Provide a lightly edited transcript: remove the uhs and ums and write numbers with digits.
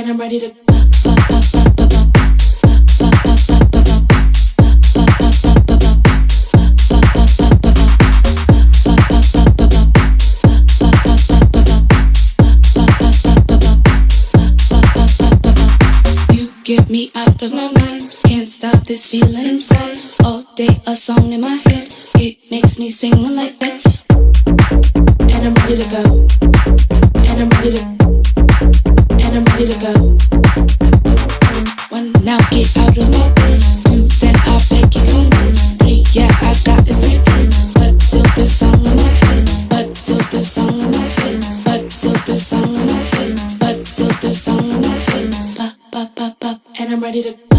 and I'm ready to. Get me out of my mind. Can't stop this feeling inside. All day a song in my head. It makes me sing like that. And I'm ready to go. And I'm ready to. And I'm ready to go. One, now get out of my bed. Two, then I beg you come in. Three, yeah, I got to sit in. But still this song in my head. But still this song in my head. But still this song in my head. But still this song in my head. And I'm ready to